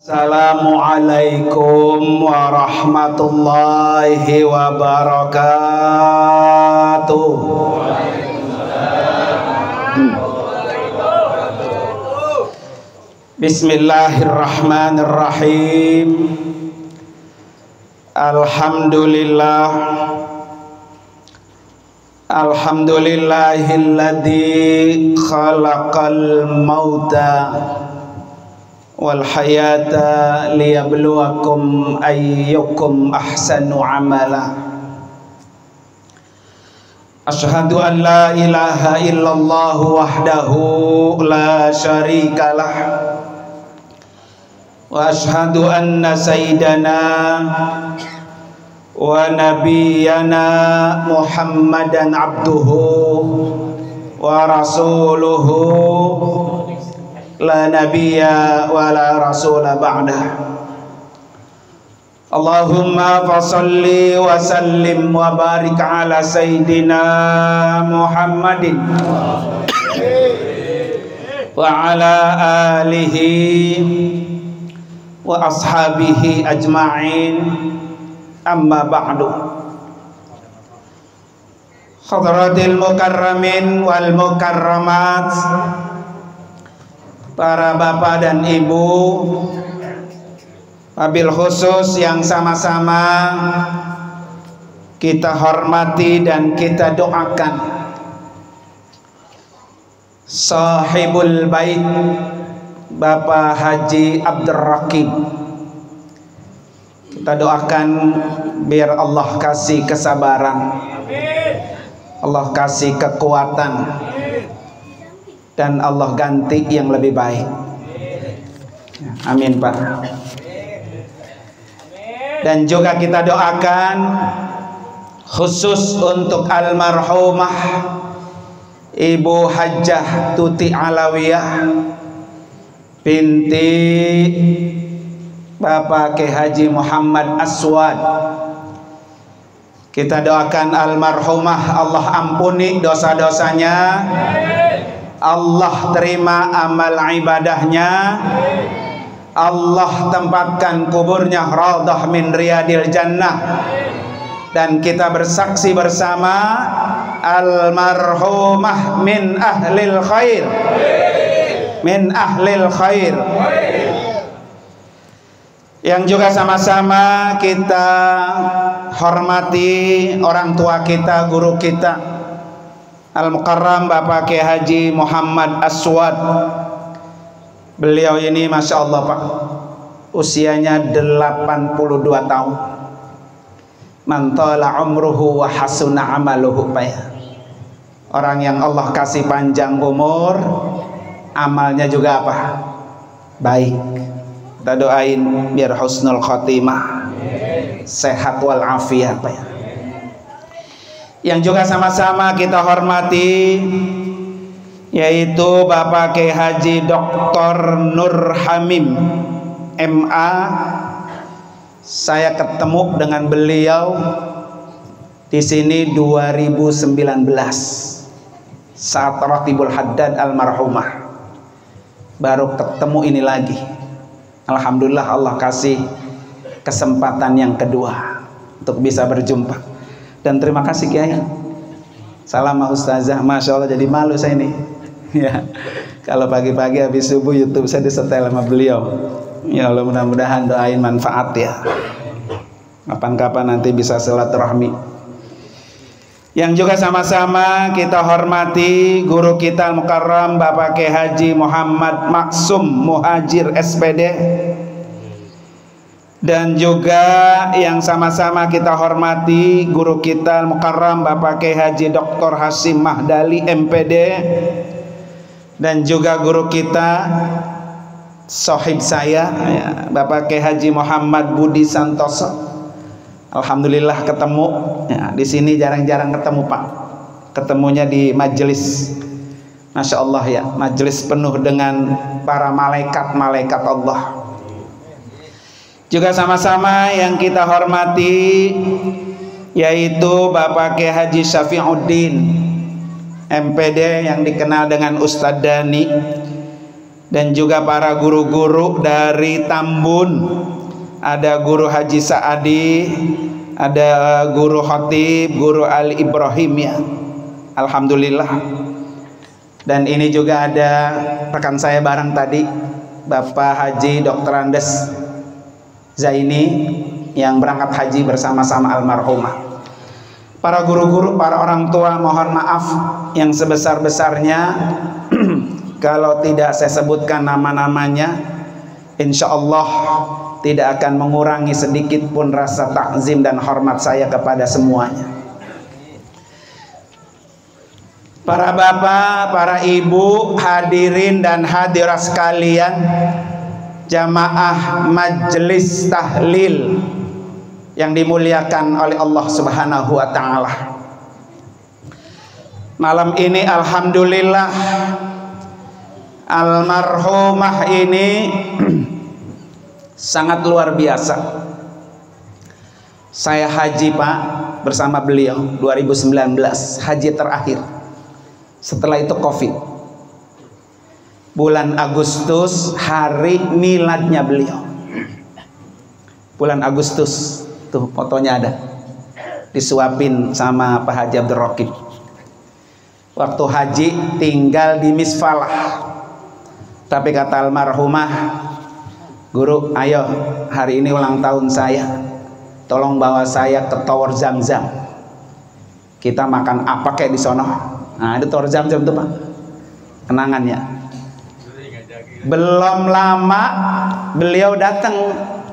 Assalamualaikum warahmatullahi wabarakatuh. Bismillahirrahmanirrahim. Alhamdulillah. Alhamdulillahilladzi khalaqal mauta wal hayata liyabluwakum ayyukum ahsanu amala. Asyhadu an la ilaha illallah wahdahu la syarikalah wa asyhadu anna sayyidana wa nabiyyana Muhammadan abduhu wa rasuluhu la nabiyya wa la rasula ba'dah. Allahumma fasalli wa sallim wa barik ala sayyidina Muhammadin wa ala alihi wa ashabihi ajma'in, amma ba'du. Hadratil mukarramin wal mukarramat, para bapak dan ibu, wabil khusus yang sama-sama kita hormati dan kita doakan sahibul bait Bapak Haji Abdur Raqib. Kita doakan biar Allah kasih kesabaran, Allah kasih kekuatan, dan Allah ganti yang lebih baik. Amin Pak. Dan juga kita doakan khusus untuk almarhumah Ibu Hajjah Tuti Alawiyah binti Bapak Kiai Haji Muhammad Aswad. Kita doakan almarhumah Allah ampuni dosa-dosanya, Allah terima amal ibadahnya, Allah tempatkan kuburnya raudhah min riyadil jannah. Dan kita bersaksi bersama almarhumah min ahlil khair, min ahlil khair. Yang juga sama-sama kita hormati orang tua kita, guru kita Al-Mukarram Bapak Kiai Haji Muhammad Aswad. Beliau ini Masya Allah Pak, usianya 82 tahun. Mantala umruhu wa hasuna amaluhu Pak ya. Orang yang Allah kasih panjang umur, amalnya juga apa? Baik. Kita doain biar husnul khotimah, sehat wal afiat Pak ya. Yang juga sama-sama kita hormati yaitu Bapak Kiai Haji Dr. Nur Hamim MA. Saya ketemu dengan beliau di sini 2019 saat Ratibul Haddad almarhumah. Baru ketemu ini lagi. Alhamdulillah Allah kasih kesempatan yang kedua untuk bisa berjumpa. Dan terima kasih Kiai. Salam Ustazah, Masya Allah, jadi malu saya ini. Ya, kalau pagi-pagi habis subuh YouTube saya disetel sama beliau. Ya Allah, mudah-mudahan doain manfaat ya. Kapan-kapan nanti bisa silaturahmi. Yang juga sama-sama kita hormati guru kita Al-Mukarram Bapak Kiai Haji Muhammad Maksum Muhajir SPD. Dan juga yang sama-sama kita hormati guru kita Al-Mukarram Bapak Kiai Haji Dr. Hasim Mahdali MPD. Dan juga guru kita sahib saya ya, Bapak Kiai Haji Muhammad Budi Santoso. Alhamdulillah ketemu ya, di sini jarang-jarang ketemu Pak. Ketemunya di majelis. Masya Allah ya, majelis penuh dengan para malaikat-malaikat Allah. Juga sama-sama yang kita hormati yaitu Bapak Kiai Haji Syafi'uddin MPD yang dikenal dengan Ustadz Dani. dan juga para guru-guru dari Tambun. Ada guru Haji Saadi, ada guru Khatib, guru Ali Ibrahim ya. Alhamdulillah. Dan ini juga ada rekan saya bareng tadi, Bapak Haji Dr. Andes Zaini yang berangkat haji bersama-sama almarhumah. Para guru-guru, para orang tua, mohon maaf yang sebesar-besarnya kalau tidak saya sebutkan nama-namanya. Insya Allah tidak akan mengurangi sedikit pun rasa takzim dan hormat saya kepada semuanya. Para bapak, para ibu, hadirin dan hadirat sekalian, jamaah majelis tahlil yang dimuliakan oleh Allah Subhanahu wa taala. Malam ini alhamdulillah almarhumah ini sangat luar biasa. Saya haji Pak bersama beliau 2019, haji terakhir. Setelah itu Covid. Bulan Agustus hari miladnya beliau. Bulan Agustus, tuh fotonya ada. Disuapin sama Pak Haji Abdul Raqib. Waktu haji tinggal di Misfalah. Tapi kata almarhumah, guru, ayo hari ini ulang tahun saya, tolong bawa saya ke Tower Zamzam. Kita makan apa kayak di sono? Nah, itu Tower Zamzam tuh Pak, kenangannya. Belum lama beliau datang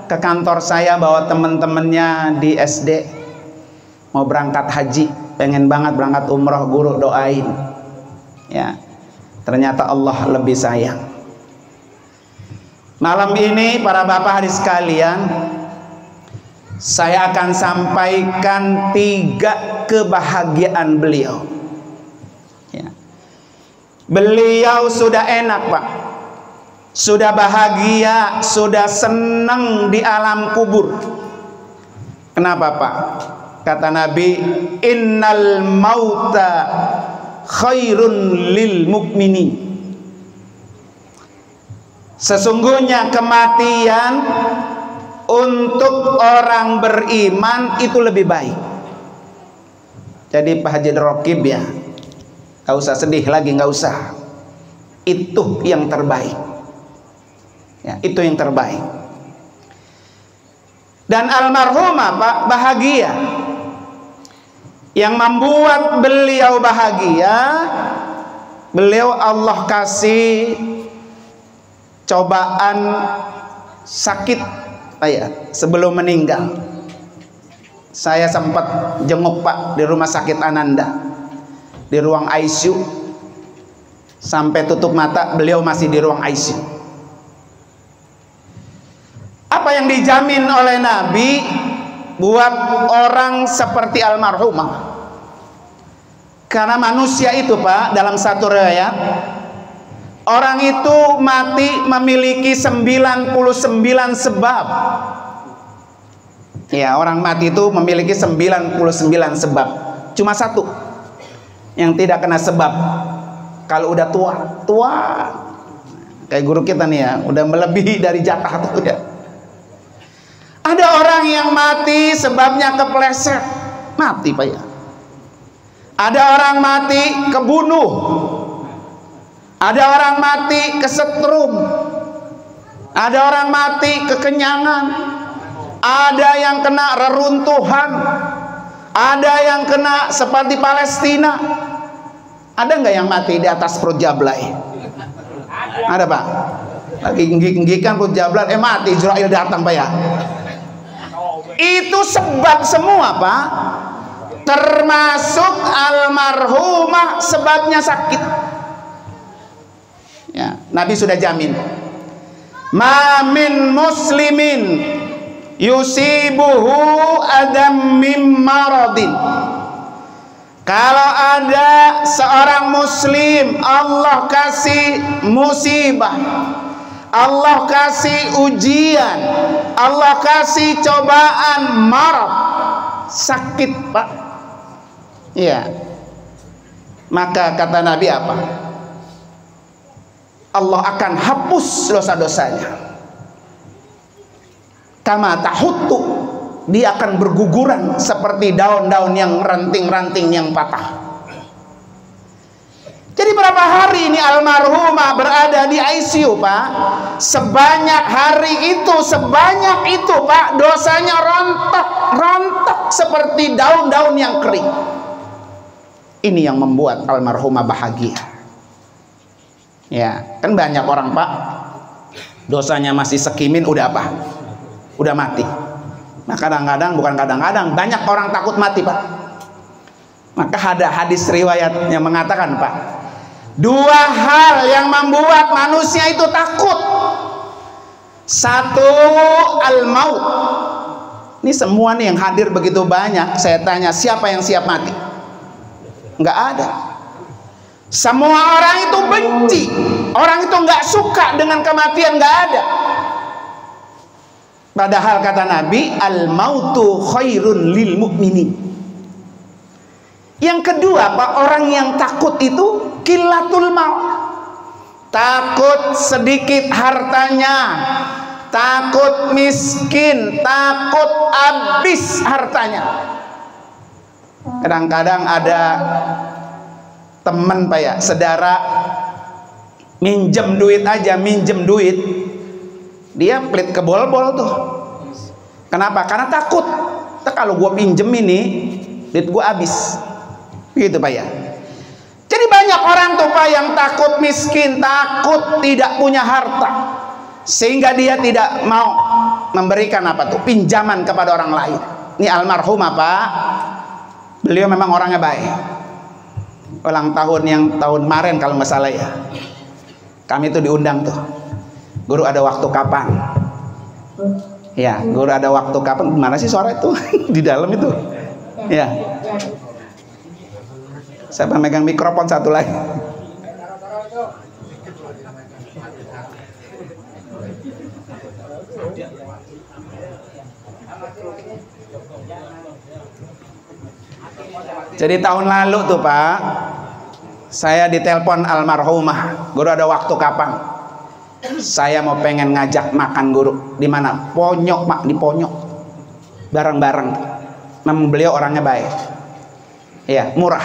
ke kantor saya bawa teman-temannya di SD, mau berangkat haji, pengen banget berangkat umroh, guru doain. Ya, ternyata Allah lebih sayang. Malam ini para bapak hadis sekalian, saya akan sampaikan 3 kebahagiaan beliau. Ya. Beliau sudah enak Pak, sudah bahagia, sudah senang di alam kubur. Kenapa Pak? Kata Nabi, innal mauta khairun lil mukminin. Sesungguhnya kematian untuk orang beriman itu lebih baik. Jadi Pak Haji Raqib ya, gak usah sedih lagi, gak usah. Itu yang terbaik. Ya, itu yang terbaik. Dan almarhumah Pak bahagia. Yang membuat beliau bahagia, beliau Allah kasih cobaan sakit sebelum meninggal. Saya sempat jenguk Pak di rumah sakit Ananda, di ruang ICU. Sampai tutup mata beliau masih di ruang ICU. Apa yang dijamin oleh Nabi buat orang seperti almarhumah? Karena manusia itu Pak, dalam satu riwayat, orang itu mati memiliki 99 sebab. Ya, orang mati itu memiliki 99 sebab. Cuma satu yang tidak kena sebab. Kalau udah tua, kayak guru kita nih ya, udah melebihi dari jatah tuh ya. Ada orang yang mati sebabnya kepleset, mati Pak ya. Ada orang mati kebunuh. Ada orang mati kesetrum. Ada orang mati kekenyangan. Ada yang kena reruntuhan. Ada yang kena seperti Palestina. Ada nggak yang mati di atas perut Jablay? Ada Pak. Lagi enggik-enggikan perut Jablay, mati, Israel datang Pak ya. Itu sebab semua Pak. Termasuk almarhumah sebabnya sakit. Ya, Nabi sudah jamin. Ma min muslimin yusibuhu adam mim maradin. Kalau ada seorang muslim Allah kasih musibah, Allah kasih ujian, Allah kasih cobaan, marad, sakit Pak. Iya. Maka kata Nabi apa? Allah akan hapus dosa-dosanya. Kama tahuttu, dia akan berguguran seperti daun-daun yang ranting-ranting yang patah. Jadi berapa hari ini almarhumah berada di ICU, Pak? Sebanyak itu, Pak, dosanya rontok seperti daun-daun yang kering. Ini yang membuat almarhumah bahagia. Ya, kan banyak orang, Pak, dosanya masih sekimin udah apa? Udah mati. Nah, kadang-kadang, bukan kadang-kadang, banyak orang takut mati, Pak. Maka ada hadis riwayat yang mengatakan, Pak, dua hal yang membuat manusia itu takut. Satu, al-maut. Ini semua nih yang hadir begitu banyak. Saya tanya, siapa yang siap mati? Nggak ada. Semua orang itu benci. Orang itu nggak suka dengan kematian, nggak ada. Padahal kata Nabi, al-mautu khairun lil mu'minin. Yang kedua, Pak, orang yang takut itu qillatul maut. Takut sedikit hartanya, takut miskin, takut habis hartanya. Kadang-kadang ada teman, Pak, ya, saudara, minjem duit, dia pelit ke bol-bol tuh. Kenapa? Karena takut, kalau gua pinjem ini duit gua habis. Begitu, Pak, ya. Jadi banyak orang tuh, Pak, yang takut miskin, takut tidak punya harta, sehingga dia tidak mau memberikan pinjaman kepada orang lain. Ini almarhumah, Pak, beliau memang orangnya baik. Ulang tahun yang tahun kemarin kalau nggak salah, ya, kami tuh diundang tuh. Guru ada waktu kapan? Ya, guru ada waktu kapan? Mana sih suara itu? Di dalam itu. Ya. Siapa megang mikrofon satu lagi? Jadi tahun lalu tuh, Pak, saya ditelepon almarhumah, guru ada waktu kapan? Saya mau pengen ngajak makan guru. Di mana? Ponyok, Pak, di Ponyok. Bareng-bareng. Memang beliau orangnya baik. Ya, murah.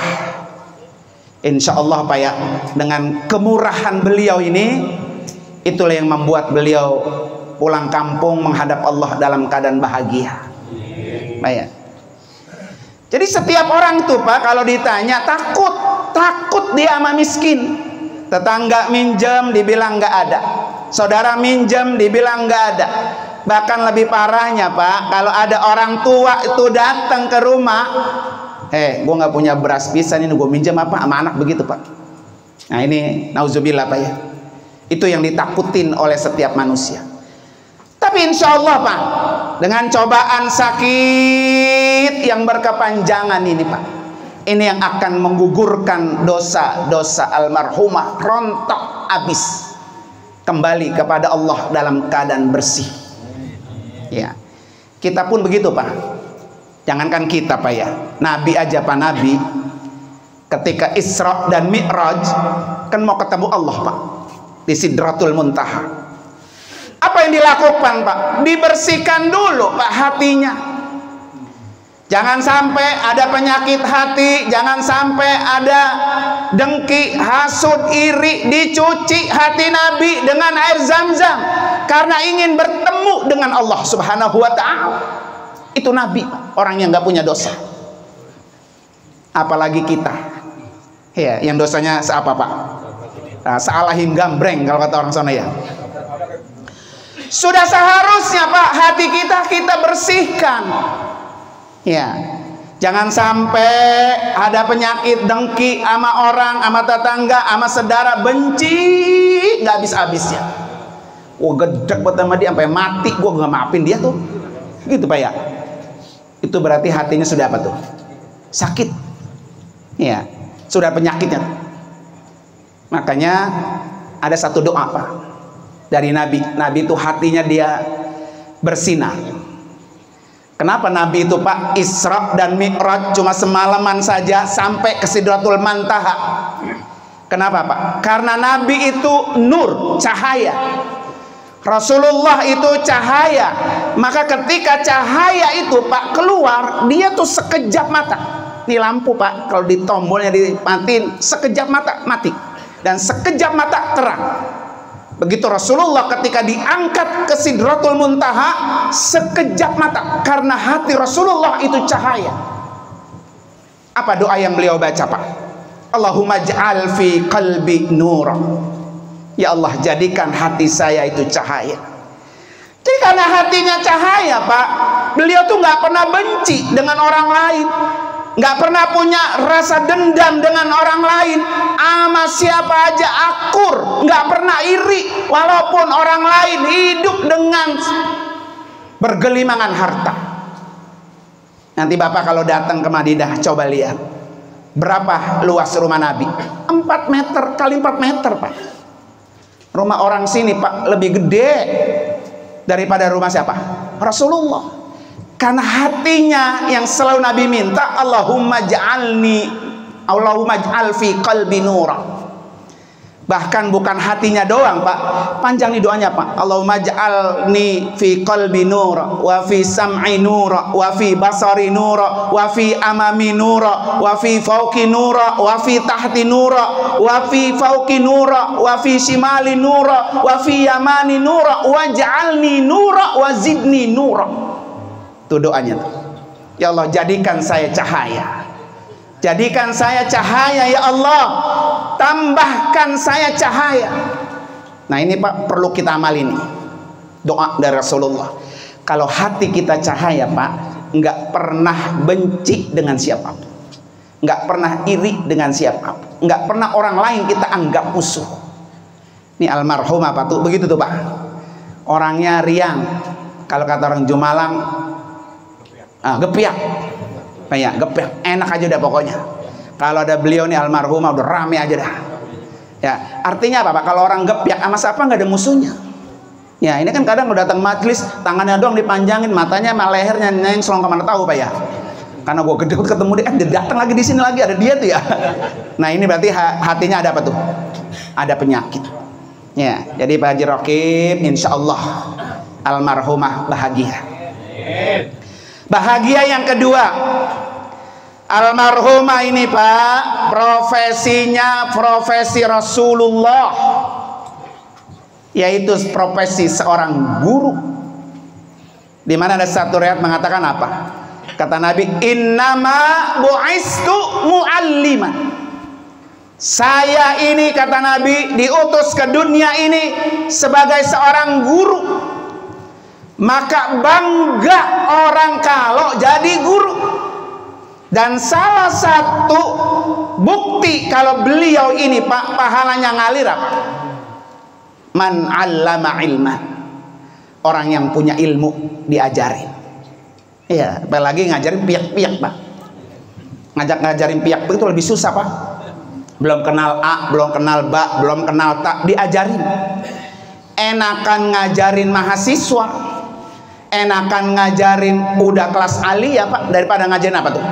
Insya Allah, Pak, ya, dengan kemurahan beliau ini, itulah yang membuat beliau pulang kampung menghadap Allah dalam keadaan bahagia. Pak, ya. Jadi setiap orang tuh, Pak, kalau ditanya takut dia sama miskin. Tetangga minjem dibilang nggak ada, saudara minjem dibilang nggak ada. Bahkan lebih parahnya, Pak, kalau ada orang tua itu datang ke rumah, gue nggak punya beras pisan, ini gue minjem apa sama anak, begitu, Pak. Nah, ini nauzubillah, Pak, ya. Itu yang ditakutin oleh setiap manusia. Tapi insya Allah, Pak, dengan cobaan sakit yang berkepanjangan ini, Pak, ini yang akan menggugurkan dosa-dosa almarhumah, rontok habis, kembali kepada Allah dalam keadaan bersih. Ya, kita pun begitu, Pak. Jangankan kita, Pak, ya, Nabi aja, Pak, Nabi ketika Isra dan Mi'raj kan mau ketemu Allah, Pak, di Sidratul Muntaha. Apa yang dilakukan, Pak? Dibersihkan dulu, Pak, hatinya. Jangan sampai ada penyakit hati, jangan sampai ada dengki, hasud, iri. Dicuci hati Nabi dengan air Zam-Zam karena ingin bertemu dengan Allah Subhanahu wa ta'ala. Itu Nabi, orang yang nggak punya dosa. Apalagi kita, ya, yang dosanya seapa, Pak? Sealahim gambreng kalau kata orang sana, ya. Sudah seharusnya, Pak, hati kita bersihkan. Ya, jangan sampai ada penyakit dengki sama orang, sama tetangga, sama saudara, benci nggak habis-habisnya. Gedek buat sama dia sampai mati, gue nggak maafin dia tuh, gitu, Pak, ya. Itu berarti hatinya sudah apa tuh? Sakit. Ya, sudah penyakitnya. Makanya ada satu doa, Pak, dari Nabi. Nabi itu hatinya dia bersinar. Kenapa Nabi itu, Pak, Isra dan Mi'raj cuma semalaman saja sampai ke Sidratul Muntaha? Kenapa Pak? Karena Nabi itu nur, cahaya. Rasulullah itu cahaya. Maka ketika cahaya itu Pak keluar, dia tuh sekejap mata. Ini lampu Pak, kalau di tombolnya dimatiin, sekejap mata mati. Dan sekejap mata terang. Begitu Rasulullah ketika diangkat ke Sidratul Muntaha, sekejap mata. Karena hati Rasulullah itu cahaya. Apa doa yang beliau baca Pak? Allahumma ja'al fi qalbi nura. Ya Allah, jadikan hati saya itu cahaya. Jadi karena hatinya cahaya Pak, beliau tuh nggak pernah benci dengan orang lain, nggak pernah punya rasa dendam dengan orang lain, sama siapa aja akur, nggak pernah iri walaupun orang lain hidup dengan bergelimangan harta. Nanti Bapak kalau datang ke Madinah, coba lihat berapa luas rumah Nabi. 4 meter kali 4 meter Pak. Rumah orang sini Pak lebih gede daripada rumah siapa? Rasulullah. Karena hatinya yang selalu Nabi minta, Allahumma ja'al fi qalbi nura. Bahkan bukan hatinya doang Pak, panjang nih doanya Pak. Allahumma ja'alni fi qalbi nura, wa fi sam'i nura, wa fi basari nura, wa fi amami nura, wa fi fawqi nura, wa fi tahti nura, wa fi fawqi nura, wa fi shimali nura, wa fi yamani nura, wa ja'alni nura, wa zidni nura. Itu doanya. Ya Allah, jadikan saya cahaya. Jadikan saya cahaya ya Allah. Tambahkan saya cahaya. Nah ini Pak perlu kita amal ini. Doa dari Rasulullah. Kalau hati kita cahaya Pak, nggak pernah benci dengan siapapun, nggak pernah iri dengan siapapun, nggak pernah orang lain kita anggap musuh. Ini almarhum apa tuh begitu tuh Pak. Orangnya riang. Kalau kata orang Jumalang, gepiak. Kayak gepiak, enak aja udah pokoknya. Kalau ada beliau nih almarhumah udah rame aja dah. Ya, artinya apa Pak? Kalau orang gepiak sama siapa nggak ada musuhnya. Ya, ini kan kadang udah datang majlis, tangannya doang dipanjangin, matanya sama lehernya nyenslong kemana tahu Pak ya. Karena gue gede ketemu dia, dia datang lagi di sini lagi ada dia tuh ya. Nah, ini berarti hatinya ada apa tuh? Ada penyakit. Ya, jadi Pak Haji Rokib insya Allah almarhumah bahagia. Bahagia yang kedua, almarhumah ini Pak, profesinya profesi Rasulullah, yaitu profesi seorang guru. Di mana ada satu riwayat mengatakan apa? Kata Nabi, innama bu'istu mu'alliman. Saya ini kata Nabi diutus ke dunia ini sebagai seorang guru. Maka bangga orang kalau jadi guru. Dan salah satu bukti kalau beliau ini Pak pahalanya ngalir apa? Man 'allama ilman. Orang yang punya ilmu diajarin. Iya, apalagi ngajarin piak-piak Pak. Ngajarin piak itu lebih susah Pak. Belum kenal A, belum kenal ba, belum kenal ta, diajarin. Enakan ngajarin mahasiswa. Enakan ngajarin udah kelas aliyah Pak daripada ngajarin apa tuh?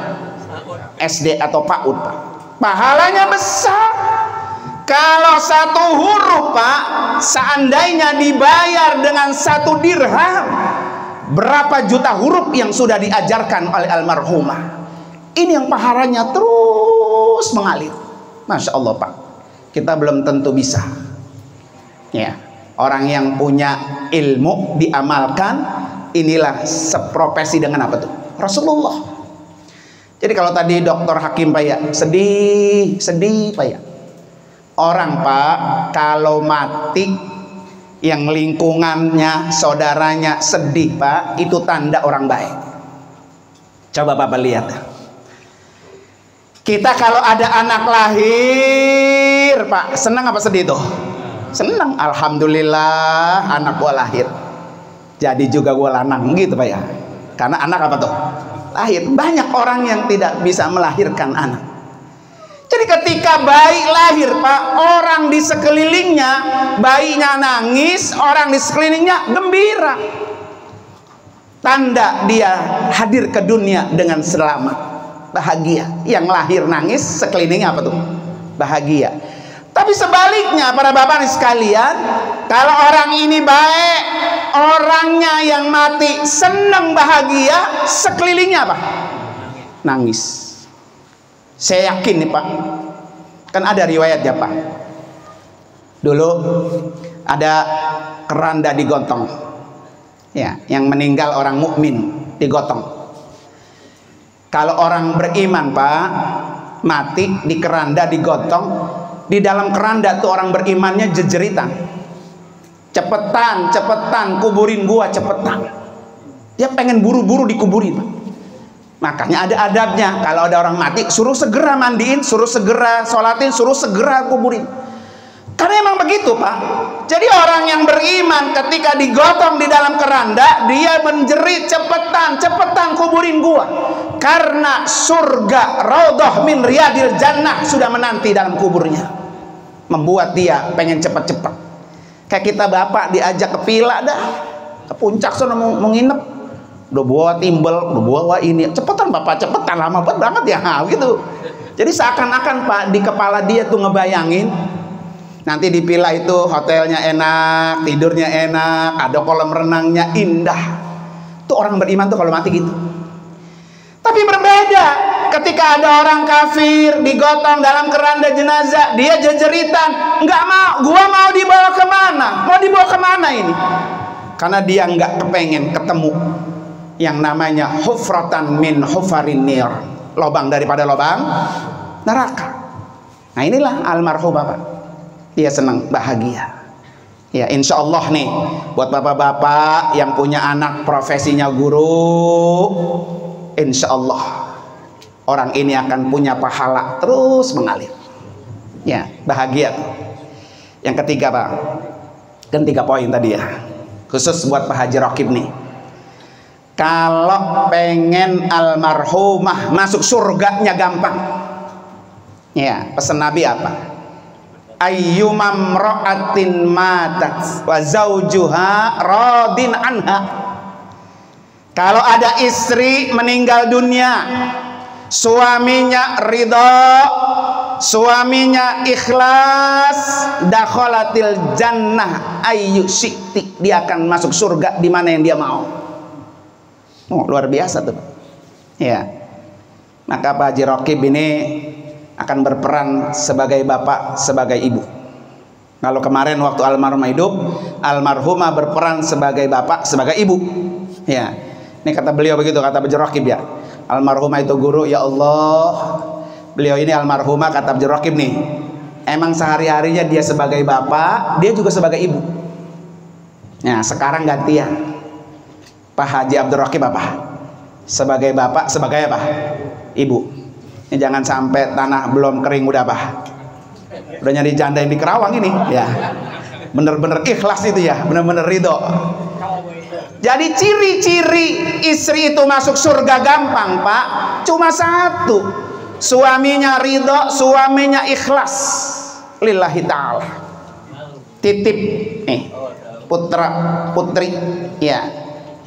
SD atau PAUD Pak. Pahalanya besar. Kalau satu huruf Pak, seandainya dibayar dengan 1 dirham, berapa juta huruf yang sudah diajarkan oleh almarhumah. Ini yang pahalanya terus mengalir. Masya Allah Pak. Kita belum tentu bisa. Ya, orang yang punya ilmu diamalkan. Inilah seprofesi dengan apa tuh? Rasulullah. Jadi kalau tadi Dokter Hakim Pak ya, sedih Pak ya. Orang Pak kalau mati yang lingkungannya, saudaranya sedih Pak, itu tanda orang baik. Coba Bapak lihat. Kita kalau ada anak lahir Pak, senang apa sedih tuh? Senang. Alhamdulillah anak gua lahir. Jadi juga gue lanang gitu Pak ya. Karena anak apa tuh? Lahir. Banyak orang yang tidak bisa melahirkan anak. Jadi ketika bayi lahir Pak, orang di sekelilingnya, bayinya nangis, orang di sekelilingnya gembira. Tanda dia hadir ke dunia dengan selamat, bahagia. Yang lahir nangis, sekelilingnya apa tuh? Bahagia. Tapi sebaliknya para bapak sekalian, kalau orang ini baik, orangnya yang mati senang bahagia, sekelilingnya apa? Nangis. Saya yakin nih Pak, kan ada riwayat ya Pak. Dulu ada keranda digotong, ya, yang meninggal orang mukmin digotong. Kalau orang beriman Pak mati di keranda digotong, di dalam keranda tuh orang berimannya jejeritan, cepetan, cepetan, kuburin gua cepetan. Dia pengen buru-buru dikuburin. Makanya ada adabnya, kalau ada orang mati suruh segera mandiin, suruh segera sholatin, suruh segera kuburin. Karena emang begitu Pak. Jadi orang yang beriman ketika digotong di dalam keranda, dia menjerit, cepetan, cepetan kuburin gua. Karena surga raudhah min riyadil jannah sudah menanti dalam kuburnya, membuat dia pengen cepet-cepet. Kayak kita bapak diajak ke villa dah, ke puncak sana mau nginep, udah bawa timbel, udah bawa ini, cepetan bapak, cepetan, lama banget ya gitu. Jadi seakan-akan Pak di kepala dia tuh ngebayangin nanti di villa itu hotelnya enak, tidurnya enak, ada kolam renangnya indah. Tuh orang beriman tuh kalau mati gitu. Tapi berbeda ketika ada orang kafir digotong dalam keranda jenazah, dia jejeritan, nggak mau, gua mau dibawa kemana? Mau dibawa kemana ini? Karena dia nggak kepengen ketemu yang namanya hufratan min hufarin nir, lobang daripada lobang neraka. Nah inilah almarhum Bapak, dia senang bahagia. Ya insya Allah nih buat bapak-bapak yang punya anak profesinya guru, insya Allah orang ini akan punya pahala terus mengalir. Ya bahagia. Yang ketiga Pak, kan 3 poin tadi ya, khusus buat Pak Haji Raqib nih. Kalau pengen almarhumah masuk surganya gampang, ya pesan Nabi apa? Ayyumam ra'atin matat wa zaujuha radin anha. Kalau ada istri meninggal dunia, suaminya ridho, suaminya ikhlas, dakhalatil jannah ayyu syi'ti, dia akan masuk surga di mana yang dia mau. Oh, luar biasa tuh. Ya. Maka Pak Haji Raqib ini akan berperan sebagai bapak, sebagai ibu. Kalau kemarin waktu almarhumah hidup, almarhumah berperan sebagai bapak, sebagai ibu. Ya. Ini kata beliau begitu, kata Haji Raqib ya. Almarhumah itu guru, ya Allah. Beliau ini almarhumah kata Haji Raqib nih. Emang sehari-harinya dia sebagai bapak, dia juga sebagai ibu. Nah, sekarang gantian. Pak Haji Abdul Raqib apa? Sebagai bapak, sebagai apa? Ibu. Ini jangan sampai tanah belum kering udah apa? Udah nyari janda yang di Kerawang ini, ya. Bener-bener ikhlas itu ya, bener-bener ridho. Jadi ciri-ciri istri itu masuk surga gampang Pak, cuma satu, suaminya ridho, suaminya ikhlas lillahi ta'ala. Titip nih putra putri ya,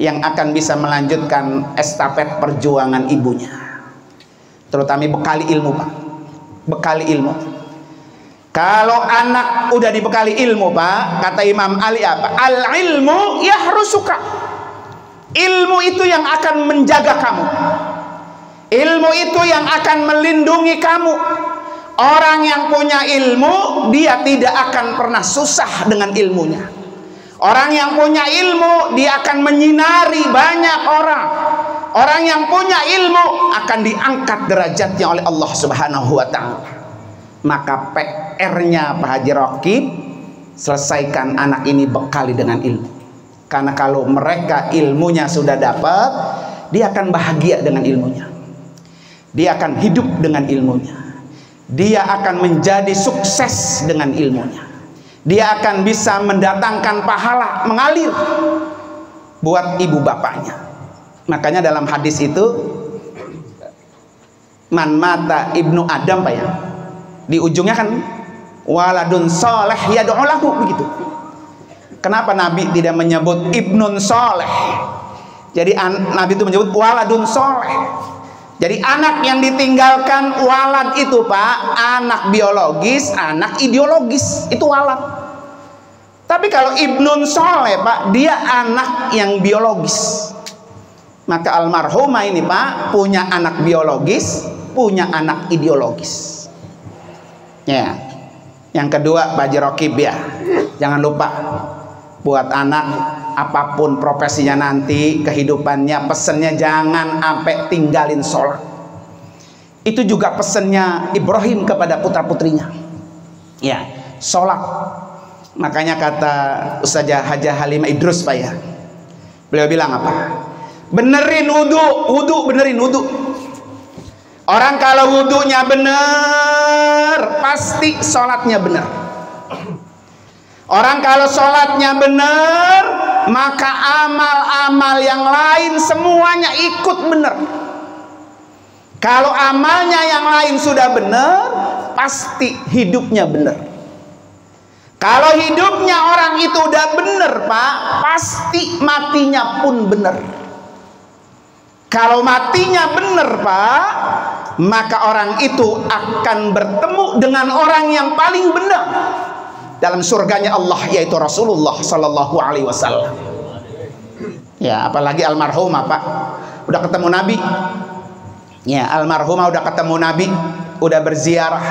yang akan bisa melanjutkan estafet perjuangan ibunya, terutama bekali ilmu Pak, bekali ilmu. Kalau anak udah dibekali ilmu Pak, kata Imam Ali apa? Al ilmu yahrusuka. Ilmu itu yang akan menjaga kamu. Ilmu itu yang akan melindungi kamu. Orang yang punya ilmu, dia tidak akan pernah susah dengan ilmunya. Orang yang punya ilmu, dia akan menyinari banyak orang. Orang yang punya ilmu akan diangkat derajatnya oleh Allah Subhanahu wa ta'ala. Maka PR-nya Pak Haji Raqib, selesaikan anak ini bekali dengan ilmu. Karena kalau mereka ilmunya sudah dapat, dia akan bahagia dengan ilmunya. Dia akan hidup dengan ilmunya. Dia akan menjadi sukses dengan ilmunya. Dia akan bisa mendatangkan pahala mengalir buat ibu bapaknya. Makanya dalam hadis itu, man mata ibnu Adam Pak ya, di ujungnya kan waladun soleh yad'u lahu begitu. Kenapa Nabi tidak menyebut ibnun soleh? Jadi Nabi itu menyebut waladun soleh. Jadi anak yang ditinggalkan walad itu Pak, anak biologis, anak ideologis, itu walad. Tapi kalau ibnun soleh Pak, dia anak yang biologis. Maka almarhumah ini Pak, punya anak biologis, punya anak ideologis. Ya. Yang kedua Pak Haji Rokib ya, jangan lupa buat anak apapun profesinya nanti, kehidupannya, pesennya jangan sampai tinggalin sholat. Itu juga pesennya Ibrahim kepada putra-putrinya. Ya, sholat. Makanya kata Ustazah Hajah Halimah Idrus Pak ya, beliau bilang apa? Benerin wudu benerin wudu. Orang kalau wudunya bener, pasti sholatnya bener. Orang kalau sholatnya bener, maka amal-amal yang lain semuanya ikut bener. Kalau amalnya yang lain sudah bener, pasti hidupnya bener. Kalau hidupnya orang itu udah bener Pak, pasti matinya pun bener. Kalau matinya bener Pak, maka orang itu akan bertemu dengan orang yang paling benar dalam surganya Allah, yaitu Rasulullah Sallallahu Alaihi Wasallam. Ya, apalagi almarhumah Pak, udah ketemu Nabi. Ya, almarhumah udah ketemu Nabi, udah berziarah,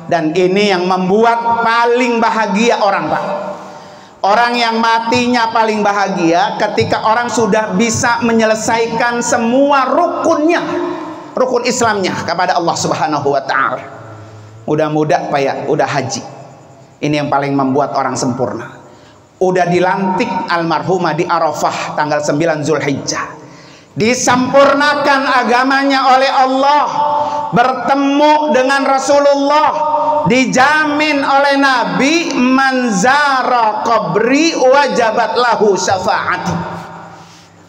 dan ini yang membuat paling bahagia orang Pak. Orang yang matinya paling bahagia ketika orang sudah bisa menyelesaikan semua rukunnya, rukun Islamnya kepada Allah Subhanahu wa taala. Mudah-mudah Pak ya, udah haji. Ini yang paling membuat orang sempurna. Udah dilantik almarhumah di Arafah tanggal 9 Zulhijjah. Disempurnakan agamanya oleh Allah, bertemu dengan Rasulullah, dijamin oleh Nabi, manzara qabri wajabat lahu syafaati.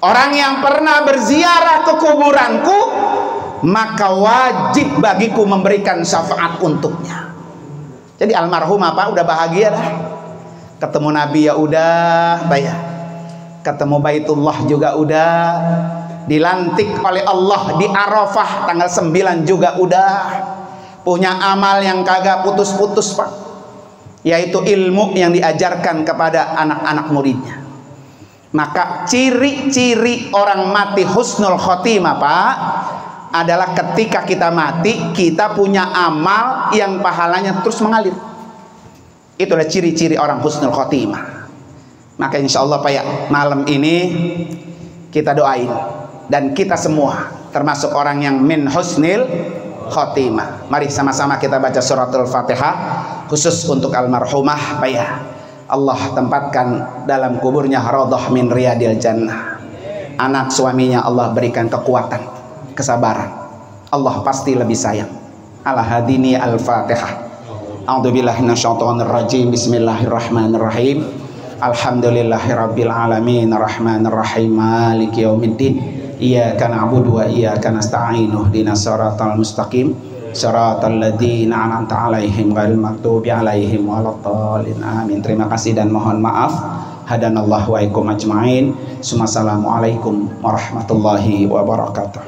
Orang yang pernah berziarah ke kuburanku, maka wajib bagiku memberikan syafaat untuknya. Jadi almarhumah Pak udah bahagia dah. Ketemu Nabi ya udah, bayar. Ketemu Baitullah juga udah. Dilantik oleh Allah di Arafah tanggal 9 juga udah. Punya amal yang kagak putus-putus Pak, yaitu ilmu yang diajarkan kepada anak-anak muridnya. Maka ciri-ciri orang mati husnul khotimah Pak adalah ketika kita mati, kita punya amal yang pahalanya terus mengalir. Itulah ciri-ciri orang husnul khotimah. Maka insya Allah Pak ya, malam ini kita doain, dan kita semua termasuk orang yang min husnil khotimah. Mari sama-sama kita baca suratul Fatihah khusus untuk almarhumah Pak ya. Allah tempatkan dalam kuburnya raudhah min riyadil jannah. Anak suaminya Allah berikan kekuatan, kesabaran. Allah pasti lebih sayang. Ala hadini al-Fatihah. A'udzubillahi minasyaitonir rajim. Bismillahirrahmanirrahim. Alhamdulillahirabbil alamin arrahmanir rahim maliki yaumiddin. Iyyaka na'budu wa iyyaka nasta'in ihdinas siratal mustaqim siratal ladzina an'amta 'alaihim ghairil maghdubi 'alaihim waladdallin amin. Terima kasih dan mohon maaf. Hadanallahu wa ikum ajmain. Assalamualaikum warahmatullahi wabarakatuh.